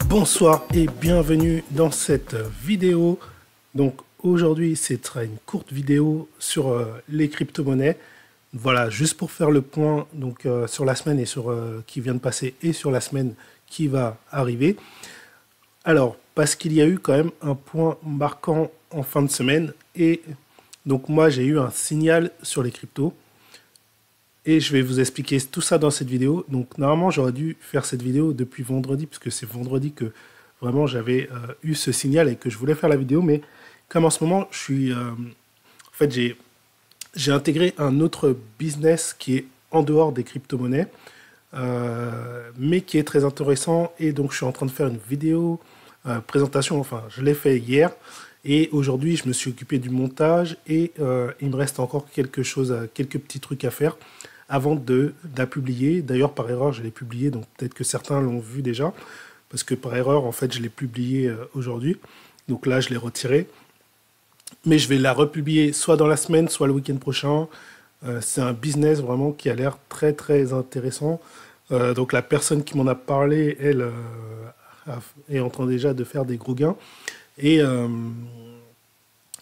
Bonsoir et bienvenue dans cette vidéo. Donc aujourd'hui, ce sera une courte vidéo sur les crypto-monnaies. Voilà, juste pour faire le point donc, sur la semaine et sur qui vient de passer et sur la semaine qui va arriver. Alors, parce qu'il y a eu quand même un point marquant en fin de semaine et donc moi j'ai eu un signal sur les cryptos. Et je vais vous expliquer tout ça dans cette vidéo. Donc normalement j'aurais dû faire cette vidéo depuis vendredi, puisque c'est vendredi que vraiment j'avais eu ce signal et que je voulais faire la vidéo. Mais comme en ce moment je suis... en fait j'ai intégré un autre business qui est en dehors des crypto-monnaies, mais qui est très intéressant. Et donc je suis en train de faire une vidéo présentation, enfin je l'ai fait hier. Et aujourd'hui je me suis occupé du montage et il me reste encore quelques petits trucs à faire avant de la publier. D'ailleurs, par erreur, je l'ai publié, donc peut-être que certains l'ont vu déjà, parce que par erreur, en fait, je l'ai publié aujourd'hui. Donc là, je l'ai retiré. Mais je vais la republier soit dans la semaine, soit le week-end prochain. C'est un business vraiment qui a l'air très, très intéressant. Donc la personne qui m'en a parlé, elle, est en train déjà de faire des gros gains. Et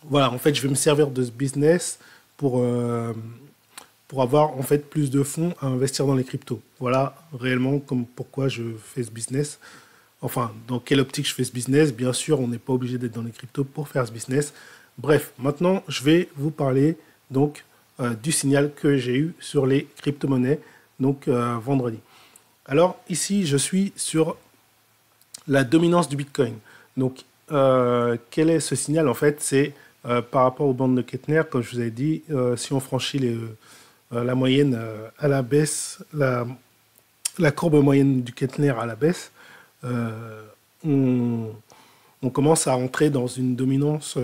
voilà, en fait, je vais me servir de ce business pour avoir en fait plus de fonds à investir dans les cryptos. Voilà réellement comme pourquoi je fais ce business. Enfin, dans quelle optique je fais ce business. Bien sûr, on n'est pas obligé d'être dans les cryptos pour faire ce business. Bref, maintenant, je vais vous parler donc du signal que j'ai eu sur les crypto-monnaies donc vendredi. Alors ici, je suis sur la dominance du Bitcoin. Donc, quel est ce signal? En fait, c'est par rapport aux bandes de Kettner, comme je vous avais dit, si on franchit la moyenne à la baisse, la courbe moyenne du Kettner à la baisse, on commence à rentrer dans une dominance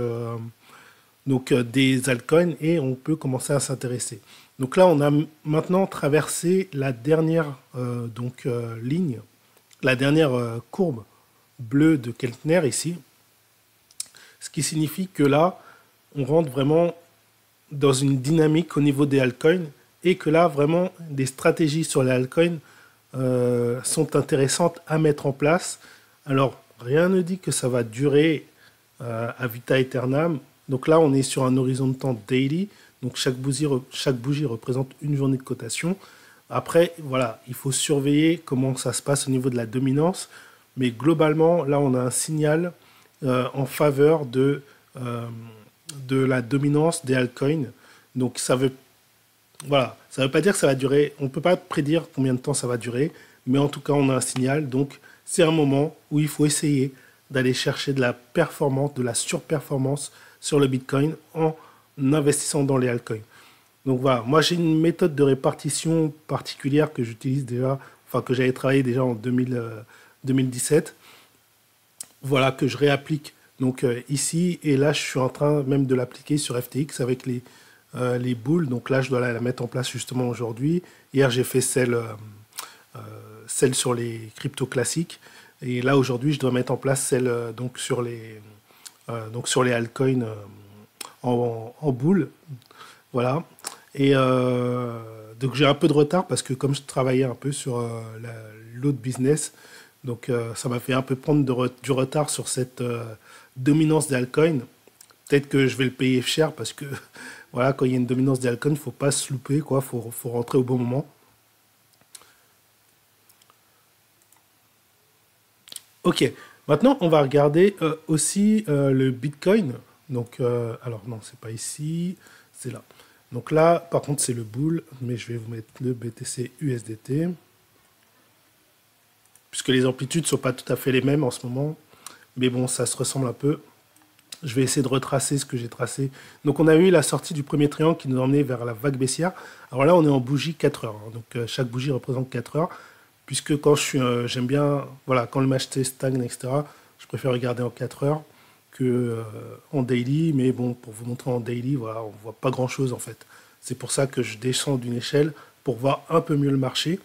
donc, des altcoins et on peut commencer à s'intéresser. Donc là, on a maintenant traversé la dernière ligne, la dernière courbe bleue de Kettner ici, ce qui signifie que là, on rentre vraiment dans une dynamique au niveau des altcoins et que là, vraiment, des stratégies sur les altcoins sont intéressantes à mettre en place. Alors, rien ne dit que ça va durer à vita aeternam. Donc là, on est sur un horizon de temps daily. Donc chaque bougie représente une journée de cotation. Après, voilà, il faut surveiller comment ça se passe au niveau de la dominance. Mais globalement, là, on a un signal en faveur de la dominance des altcoins. Donc ça veut pas dire que ça va durer, on ne peut pas prédire combien de temps ça va durer, mais en tout cas on a un signal, donc c'est un moment où il faut essayer d'aller chercher de la performance, de la surperformance sur le Bitcoin en investissant dans les altcoins. Donc voilà, moi j'ai une méthode de répartition particulière que j'utilise déjà, enfin que j'avais travaillé déjà en 2017, voilà, que je réapplique donc ici, et là je suis en train même de l'appliquer sur FTX avec les boules. Donc là je dois la mettre en place justement aujourd'hui. Hier j'ai fait celle sur les cryptos classiques, et là aujourd'hui je dois mettre en place celle donc sur les altcoins en boule. Voilà. Et donc j'ai un peu de retard parce que comme je travaillais un peu sur l'autre business, donc ça m'a fait un peu prendre du retard sur cette dominance des altcoins. Peut-être que je vais le payer cher parce que voilà, quand il y a une dominance des altcoins, il ne faut pas se louper, quoi. Faut rentrer au bon moment. Ok, maintenant on va regarder aussi le Bitcoin. Donc, alors non, c'est pas ici, c'est là. Donc là, par contre, c'est le bull, mais je vais vous mettre le BTC USDT. Puisque les amplitudes ne sont pas tout à fait les mêmes en ce moment. Mais bon, ça se ressemble un peu. Je vais essayer de retracer ce que j'ai tracé. Donc on a eu la sortie du premier triangle qui nous a emmené vers la vague baissière. Alors là, on est en bougie 4 heures. Hein. Donc chaque bougie représente 4 heures. Puisque quand j'aime bien, voilà, quand le marché stagne, etc., je préfère regarder en 4 heures que en daily. Mais bon, pour vous montrer en daily, voilà, on ne voit pas grand-chose en fait. C'est pour ça que je descends d'une échelle pour voir un peu mieux le marché.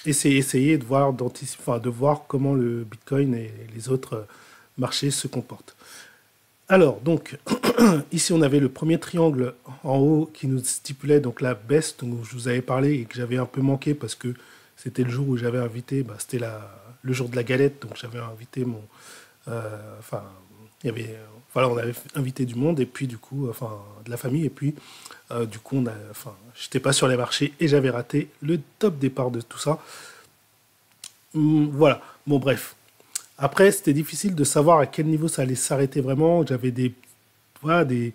essayer de voir, enfin, de voir comment le Bitcoin et les autres marchés se comportent. Alors, donc, ici, on avait le premier triangle en haut qui nous stipulait donc la baisse dont je vous avais parlé et que j'avais un peu manqué parce que c'était le jour où j'avais invité, bah, c'était le jour de la galette, donc j'avais invité enfin, il y avait, voilà, on avait invité du monde et puis du coup, enfin, de la famille et puis du coup, enfin, j'étais pas sur les marchés et j'avais raté le top départ de tout ça. Voilà, bon bref. Après, c'était difficile de savoir à quel niveau ça allait s'arrêter vraiment. J'avais voilà, des,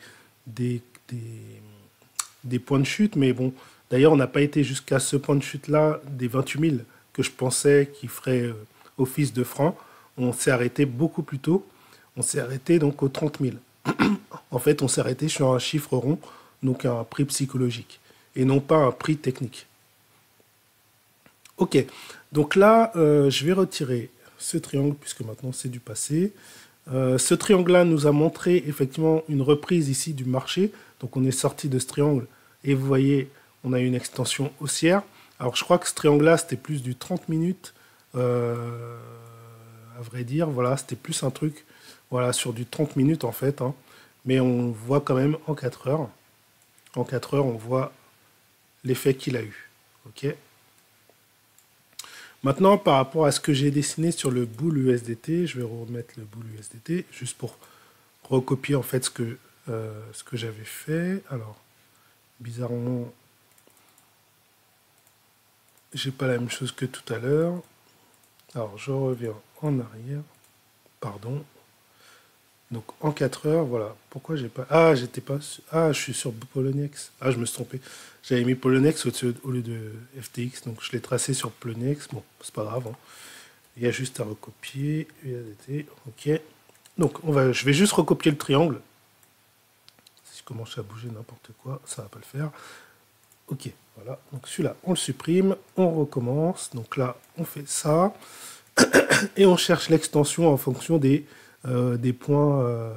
des, des points de chute, mais bon, d'ailleurs, on n'a pas été jusqu'à ce point de chute-là des 28 000 que je pensais qui ferait office de franc. On s'est arrêté beaucoup plus tôt. On s'est arrêté donc aux 30 000. En fait, on s'est arrêté sur un chiffre rond, donc un prix psychologique, et non pas un prix technique. Ok, donc là, je vais retirer ce triangle, puisque maintenant c'est du passé. Ce triangle-là nous a montré effectivement une reprise ici du marché. Donc on est sorti de ce triangle et vous voyez, on a une extension haussière. Alors je crois que ce triangle-là, c'était plus du 30 minutes. À vrai dire, voilà, c'était plus un truc voilà, sur du 30 minutes en fait. Hein. Mais on voit quand même en 4 heures. En 4 heures, on voit l'effet qu'il a eu. Ok. Maintenant, par rapport à ce que j'ai dessiné sur le boule USDT, je vais remettre le boule USDT juste pour recopier en fait ce que j'avais fait. Alors, bizarrement, j'ai pas la même chose que tout à l'heure. Alors, je reviens en arrière. Pardon. Donc, en 4 heures, voilà. Pourquoi j'ai pas... Ah, j'étais pas... Ah, je suis sur Poloniex. Ah, je me suis trompé. J'avais mis Poloniex au lieu de FTX. Donc, je l'ai tracé sur Poloniex. Bon, c'est pas grave. Hein. Il y a juste à recopier. USDT. Ok. Donc, je vais juste recopier le triangle. Si je commence à bouger n'importe quoi, ça va pas le faire. Ok, voilà. Donc, celui-là, on le supprime. On recommence. Donc là, on fait ça. Et on cherche l'extension en fonction des points,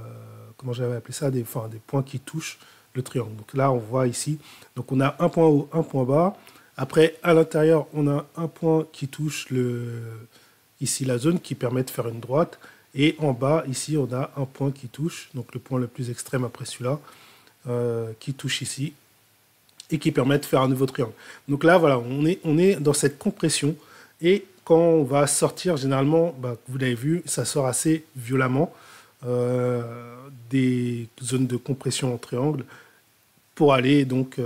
comment j'avais appelé ça, des points qui touchent le triangle. Donc là, on voit ici, donc on a un point haut, un point bas. Après, à l'intérieur, on a un point qui touche ici la zone qui permet de faire une droite. Et en bas, ici, on a un point qui touche, donc le point le plus extrême après celui-là, qui touche ici et qui permet de faire un nouveau triangle. Donc là, voilà, on est dans cette compression et quand on va sortir, généralement, bah, vous l'avez vu, ça sort assez violemment des zones de compression en triangle pour aller donc...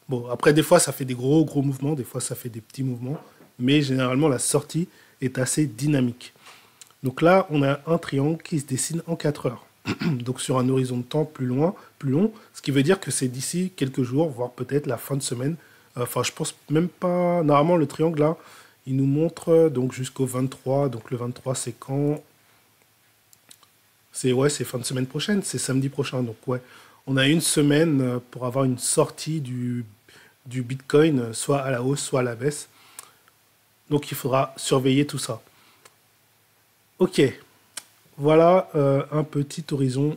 bon, après, des fois, ça fait des gros mouvements, des fois, ça fait des petits mouvements, mais généralement, la sortie est assez dynamique. Donc là, on a un triangle qui se dessine en 4 heures. Donc sur un horizon de temps plus long, ce qui veut dire que c'est d'ici quelques jours, voire peut-être la fin de semaine. Enfin, je pense même pas... Normalement, le triangle, là, il nous montre donc jusqu'au 23. Donc le 23, c'est quand? C'est fin de semaine prochaine, c'est samedi prochain. Donc ouais, on a une semaine pour avoir une sortie du Bitcoin, soit à la hausse, soit à la baisse. Donc il faudra surveiller tout ça. Ok, voilà un petit horizon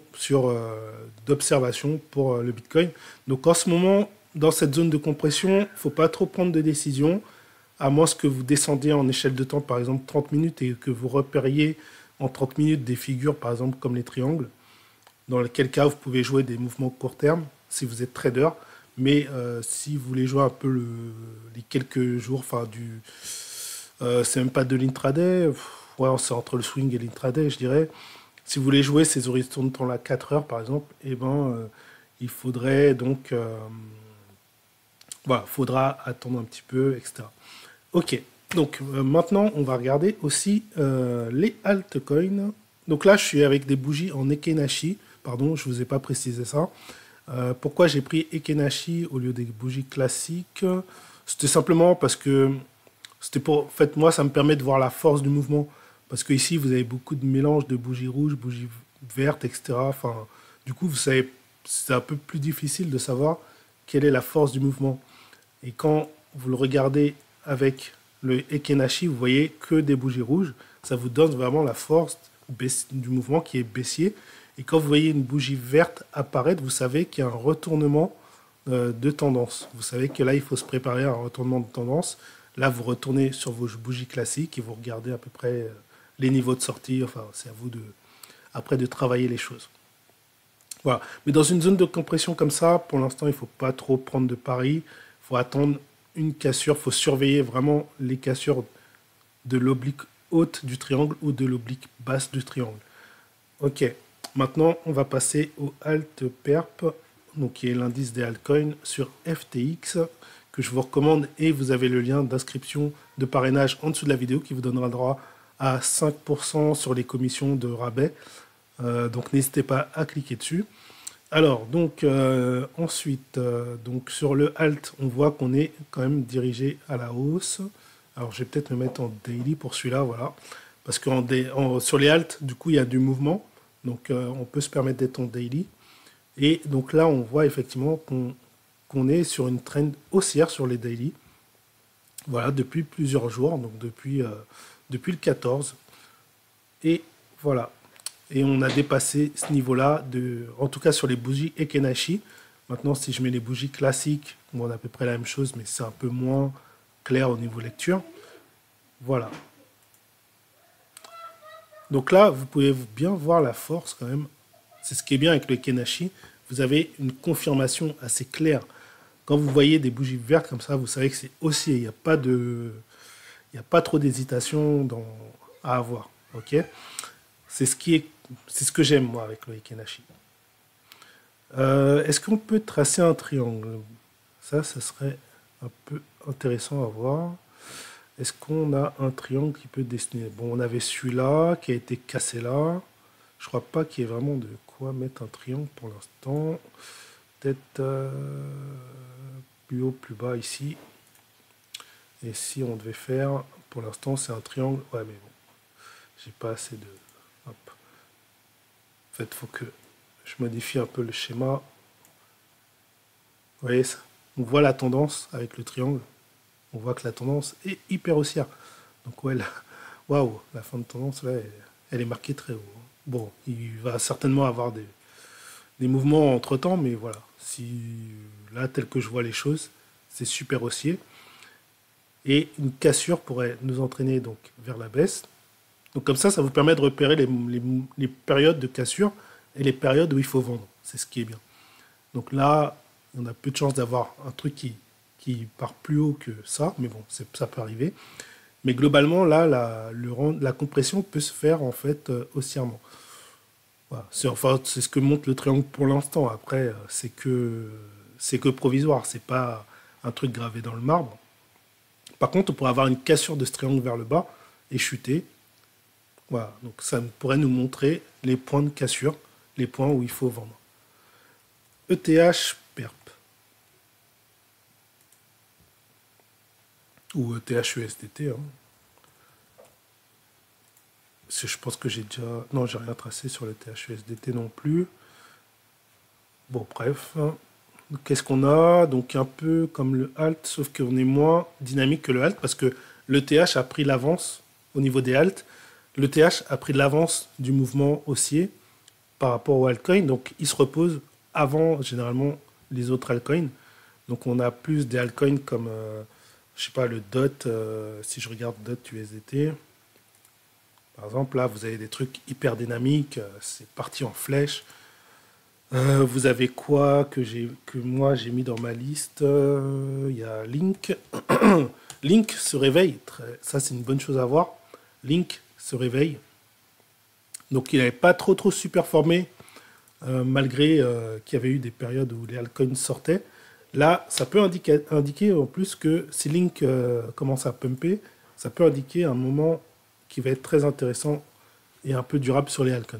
d'observation pour le Bitcoin. Donc en ce moment, dans cette zone de compression, il ne faut pas trop prendre de décision. À moins que vous descendiez en échelle de temps, par exemple 30 minutes, et que vous repériez en 30 minutes des figures, par exemple comme les triangles, dans lequel cas vous pouvez jouer des mouvements court terme si vous êtes trader. Mais si vous voulez jouer un peu les quelques jours, enfin c'est même pas de l'intraday, ouais, c'est entre le swing et l'intraday, je dirais. Si vous voulez jouer ces horizons de temps-là 4 heures, par exemple, eh ben, il faudrait donc... voilà, faudra attendre un petit peu, etc. Ok, donc maintenant on va regarder aussi les altcoins. Donc là je suis avec des bougies en Ekenashi, pardon, je ne vous ai pas précisé ça. Pourquoi j'ai pris Ekenashi au lieu des bougies classiques? C'était simplement parce que c'était pour... En fait, moi ça me permet de voir la force du mouvement. Parce que ici vous avez beaucoup de mélange de bougies rouges, bougies vertes, etc. Enfin, du coup, vous savez, c'est un peu plus difficile de savoir quelle est la force du mouvement. Et quand vous le regardez avec le Ekenashi, vous voyez que des bougies rouges. Ça vous donne vraiment la force du mouvement qui est baissier. Et quand vous voyez une bougie verte apparaître, vous savez qu'il y a un retournement de tendance. Vous savez que là, il faut se préparer à un retournement de tendance. Là, vous retournez sur vos bougies classiques et vous regardez à peu près les niveaux de sortie. Enfin, c'est à vous après de travailler les choses. Voilà. Mais dans une zone de compression comme ça, pour l'instant, il ne faut pas trop prendre de paris. Il faut attendre une cassure. Il faut surveiller vraiment les cassures de l'oblique haute du triangle ou de l'oblique basse du triangle. Ok. Maintenant, on va passer au Alt Perp, donc qui est l'indice des altcoins sur FTX, que je vous recommande. Et vous avez le lien d'inscription de parrainage en dessous de la vidéo qui vous donnera droit à 5% sur les commissions de rabais. Donc n'hésitez pas à cliquer dessus. Alors, donc, ensuite, donc sur le Alt, on voit qu'on est quand même dirigé à la hausse. Alors, je vais peut-être me mettre en daily pour celui-là, voilà. Parce que sur les Alt, du coup, il y a du mouvement. Donc, on peut se permettre d'être en daily. Et donc là, on voit effectivement qu'on est sur une trend haussière sur les daily. Voilà, depuis plusieurs jours, donc depuis le 14. Et voilà. Et on a dépassé ce niveau-là, en tout cas sur les bougies Ekenashi. Maintenant, si je mets les bougies classiques, on a à peu près la même chose, mais c'est un peu moins clair au niveau lecture. Voilà. Donc là, vous pouvez bien voir la force quand même. C'est ce qui est bien avec le Ekenashi. Vous avez une confirmation assez claire. Quand vous voyez des bougies vertes comme ça, vous savez que c'est haussier. Il n'y a pas trop d'hésitation à avoir. Ok. C'est ce que j'aime, moi, avec le Ekenashi. Est-ce qu'on peut tracer un triangle? Ça serait un peu intéressant à voir. Est-ce qu'on a un triangle qui peut dessiner? Bon, on avait celui-là qui a été cassé là. Je crois pas qu'il y ait vraiment de quoi mettre un triangle pour l'instant. Peut-être plus haut, plus bas ici. Et si on devait faire, pour l'instant, c'est un triangle. Ouais, mais bon, j'ai pas assez de... Hop. En fait, il faut que je modifie un peu le schéma. Vous voyez ça? On voit la tendance avec le triangle. On voit que la tendance est hyper haussière. Donc ouais, waouh, la fin de tendance, là, elle est marquée très haut. Bon, il va certainement avoir des mouvements entre-temps, mais voilà. Si là, tel que je vois les choses, c'est super haussier. Et une cassure pourrait nous entraîner donc vers la baisse. Donc comme ça vous permet de repérer les périodes de cassure et les périodes où il faut vendre. C'est ce qui est bien. Donc là, on a peu de chance d'avoir un truc qui part plus haut que ça, mais bon, ça peut arriver. Mais globalement, là, la compression peut se faire en fait haussièrement. Voilà. C'est ce que montre le triangle pour l'instant. Après, c'est que provisoire, c'est pas un truc gravé dans le marbre. Par contre, on pourrait avoir une cassure de ce triangle vers le bas et chuter. Voilà, donc ça pourrait nous montrer les points de cassure, les points où il faut vendre. ETH PERP. Ou ETH USDT. Hein. Je pense que j'ai déjà... Non, j'ai rien tracé sur le ETH USDT non plus. Bon, bref. Qu'est-ce qu'on a? Donc un peu comme le alt, sauf qu'on est moins dynamique que le alt, parce que l'ETH a pris l'avance au niveau des alt. L'ETH a pris de l'avance du mouvement haussier par rapport au altcoin, donc il se repose avant généralement les autres altcoins. Donc on a plus des altcoins comme, je sais pas, le DOT, si je regarde DOT USDT, par exemple, là vous avez des trucs hyper dynamiques, c'est parti en flèche. Vous avez quoi que moi j'ai mis dans ma liste? Il y a Link. Link se réveille, ça c'est une bonne chose à voir. Link se réveille. Donc il n'avait pas trop superformé, malgré qu'il y avait eu des périodes où les altcoins sortaient. Là, ça peut indiquer en plus que si Link commence à pumper, ça peut indiquer un moment qui va être très intéressant et un peu durable sur les altcoins.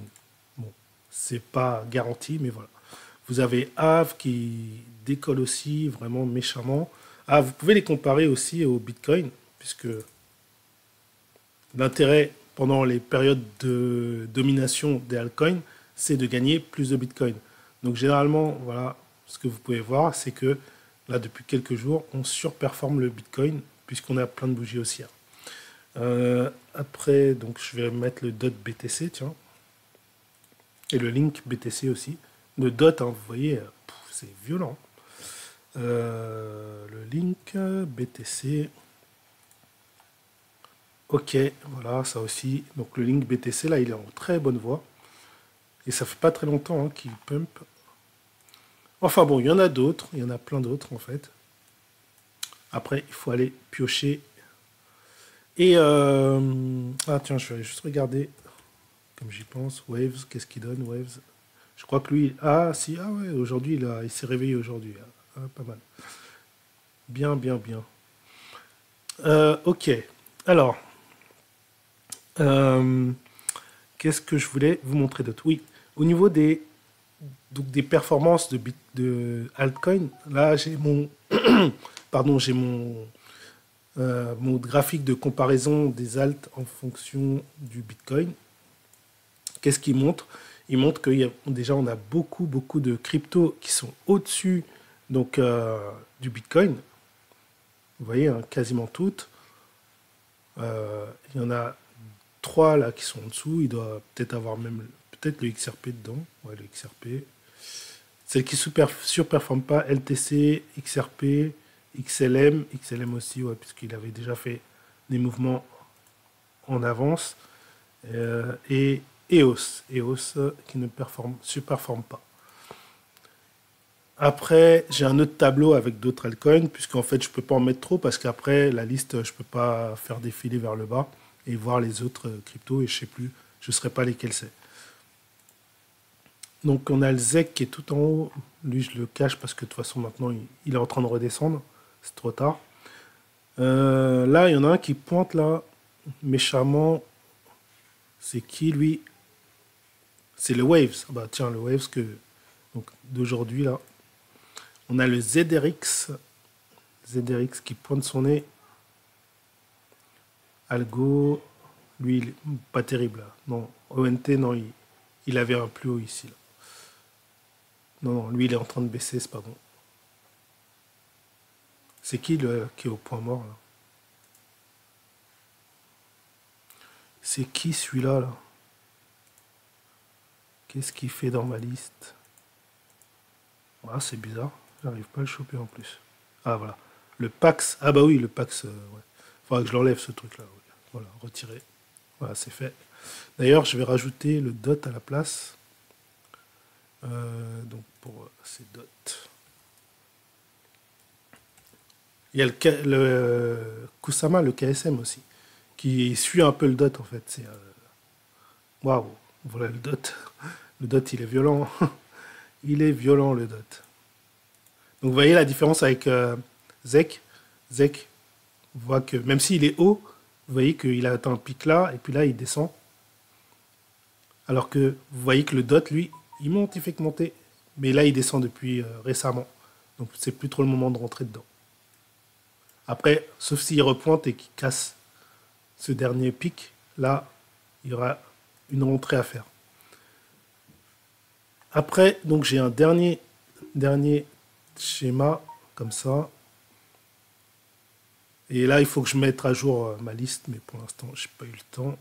Bon, c'est pas garanti, mais voilà. Vous avez Aave qui décolle aussi vraiment méchamment. Ah, vous pouvez les comparer aussi au Bitcoin, puisque l'intérêt pendant les périodes de domination des altcoins, c'est de gagner plus de Bitcoin. Donc généralement, voilà, ce que vous pouvez voir, c'est que là, depuis quelques jours, on surperforme le Bitcoin, puisqu'on a plein de bougies haussières. Après, donc je vais mettre le DOT BTC, tiens. Et le Link BTC aussi. Le DOT, hein, vous voyez, c'est violent. Le Link BTC. Ok, voilà, ça aussi. Donc le Link BTC, là, il est en très bonne voie. Et ça fait pas très longtemps hein, qu'il pump. Enfin bon, il y en a d'autres. Il y en a plein d'autres, en fait. Après, il faut aller piocher. Et... ah tiens, je vais juste regarder, comme j'y pense. Waves, qu'est-ce qu'il donne, Waves? Je crois que lui... Ah, si, ah ouais, aujourd'hui, il s'est réveillé aujourd'hui. Ah, pas mal. Bien, bien, bien. Ok. Alors, euh, qu'est-ce que je voulais vous montrer d'autre? Oui, au niveau des performances de altcoin, là j'ai mon, pardon, j'ai mon graphique de comparaison des alts en fonction du Bitcoin. Qu'est-ce qu'il montre? Il montre que déjà on a beaucoup beaucoup de cryptos qui sont au-dessus donc du Bitcoin. Vous voyez, hein, quasiment toutes. Il y en a trois là qui sont en dessous. Il doit peut-être avoir même peut-être le XRP dedans. Ouais, le XRP. Celles qui surperforment pas, LTC, XRP, XLM, XLM aussi, ouais, puisqu'il avait déjà fait des mouvements en avance. Et EOS qui ne surperforme pas. Après, j'ai un autre tableau avec d'autres altcoins, puisqu'en fait, je ne peux pas en mettre trop, parce qu'après, la liste, je ne peux pas faire défiler vers le bas et voir les autres cryptos, et je ne sais plus, je ne saurais pas lesquels c'est. Donc, on a le ZEC qui est tout en haut. Lui, je le cache parce que de toute façon, maintenant, il est en train de redescendre. C'est trop tard. Là, il y en a un qui pointe là, méchamment. C'est qui, lui? C'est le Waves. Ah bah, tiens, le Waves d'aujourd'hui, là. On a le ZRX. ZRX qui pointe son nez. Algo, lui, pas terrible. Là. Non, ONT, non, il avait un plus haut ici. Là. Non, non, lui, il est en train de baisser, c'est pas bon. C'est qui qui est au point mort, là? C'est qui celui-là, là? Qu'est-ce qu'il fait dans ma liste? Ah, c'est bizarre. J'arrive pas à le choper en plus. Ah, voilà. Le Pax. Ah, bah oui, le Pax. Ouais. Faudra que je l'enlève, ce truc-là. Ouais. Voilà, retirer. Voilà, c'est fait. D'ailleurs, je vais rajouter le dot à la place. Donc, pour ces dots. Il y a le Kusama, le KSM aussi, qui suit un peu le dot, en fait. C'est. Waouh! Voilà le dot. Le dot, il est violent. Il est violent, le dot. Donc, vous voyez la différence avec Zek. Zek, on voit que même s'il est haut, vous voyez qu'il a atteint un pic là, et puis là, il descend. Alors que vous voyez que le dot, lui, il monte, il fait que monter. Mais là, il descend depuis récemment. Donc, c'est plus trop le moment de rentrer dedans. Après, sauf s'il repointe et qu'il casse ce dernier pic, là, il y aura une rentrée à faire. Après, donc j'ai un dernier schéma comme ça. Et là, il faut que je mette à jour ma liste, mais pour l'instant, je n'ai pas eu le temps.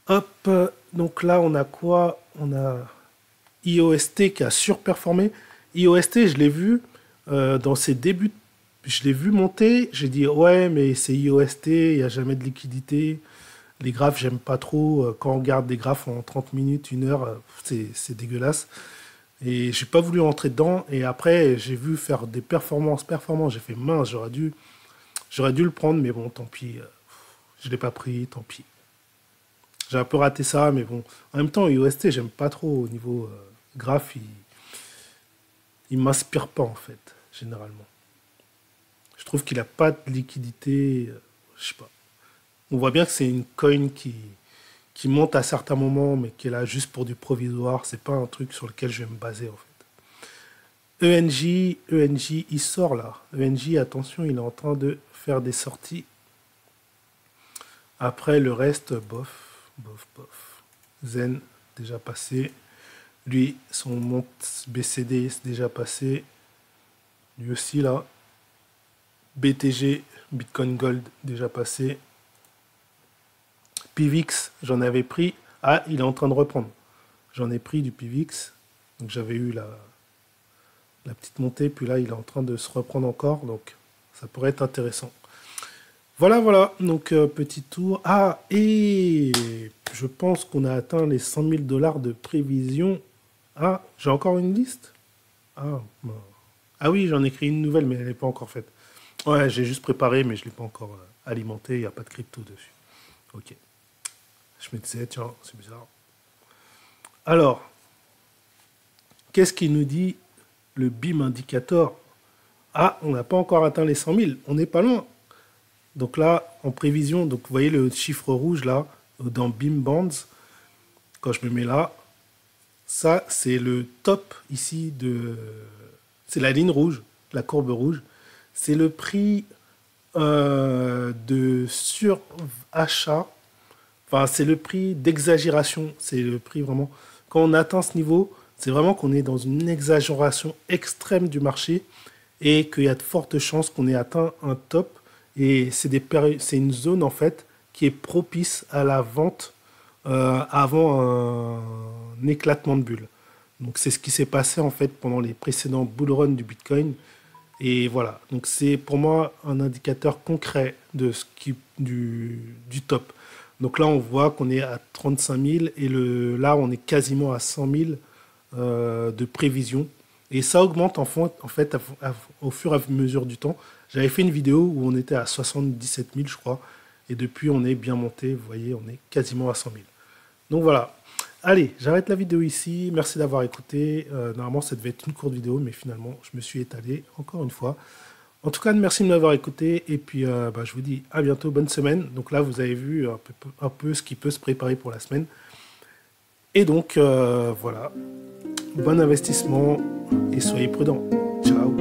Hop, donc là, on a quoi? On a IOST qui a surperformé. IOST, je l'ai vu dans ses débuts. Je l'ai vu monter. J'ai dit, ouais, mais c'est IOST, il n'y a jamais de liquidité. Les graphes, j'aime pas trop. Quand on regarde des graphes en 30 minutes, 1 heure, c'est dégueulasse. Et j'ai pas voulu rentrer dedans. Et après, j'ai vu faire des performances. J'ai fait mince, j'aurais dû le prendre, mais bon, tant pis. Je l'ai pas pris, tant pis. J'ai un peu raté ça, mais bon. En même temps, UST, j'aime pas trop au niveau graphe. Il m'inspire pas, en fait, généralement. Je trouve qu'il a pas de liquidité. Je sais pas. On voit bien que c'est une coin qui monte à certains moments, mais qui est là juste pour du provisoire. C'est pas un truc sur lequel je vais me baser, en fait. ENJ, il sort là. ENJ, attention, il est en train de faire des sorties. Après, le reste, bof, bof, bof. Zen, déjà passé. Lui, son monte BCD, c'est déjà passé. Lui aussi, là. BTG, Bitcoin Gold, déjà passé. PIVX, j'en avais pris. Ah, il est en train de reprendre. J'en ai pris du PIVX. Donc j'avais eu la petite montée, puis là, il est en train de se reprendre encore. Donc Ça pourrait être intéressant. Voilà, voilà. Donc, petit tour. Ah, et je pense qu'on a atteint les 100 000 $ de prévision. Ah, j'ai encore une liste? Ah, bah. Ah oui, j'en ai créé une nouvelle, mais elle n'est pas encore faite. Ouais, j'ai juste préparé, mais je ne l'ai pas encore alimenté. Il n'y a pas de crypto dessus. Ok. Je me disais, tiens, c'est bizarre. Alors, qu'est-ce qu'il nous dit le BIM Indicator? Ah, on n'a pas encore atteint les 100 000. On n'est pas loin. Donc là, en prévision, donc vous voyez le chiffre rouge là, dans BIM Bands. Quand je me mets là, ça, c'est le top ici de... C'est la ligne rouge, la courbe rouge. C'est le prix de surachat. Enfin, c'est le prix d'exagération. C'est le prix vraiment... Quand on atteint ce niveau, c'est vraiment qu'on est dans une exagération extrême du marché et qu'il y a de fortes chances qu'on ait atteint un top. Et c'est une zone, en fait, qui est propice à la vente avant un éclatement de bulle. Donc, c'est ce qui s'est passé, en fait, pendant les précédents bull runs du Bitcoin. Et voilà. Donc, c'est pour moi un indicateur concret de du top. Donc là, on voit qu'on est à 35 000 et là, on est quasiment à 100 000 de prévision. Et ça augmente en fait au fur et à mesure du temps. J'avais fait une vidéo où on était à 77 000, je crois. Et depuis, on est bien monté. Vous voyez, on est quasiment à 100 000. Donc voilà. Allez, j'arrête la vidéo ici. Merci d'avoir écouté. Normalement, ça devait être une courte vidéo, mais finalement, je me suis étalé encore une fois. En tout cas, merci de m'avoir écouté. Et puis, je vous dis à bientôt. Bonne semaine. Donc là, vous avez vu un peu ce qui peut se préparer pour la semaine. Et donc, voilà. Bon investissement et soyez prudents. Ciao.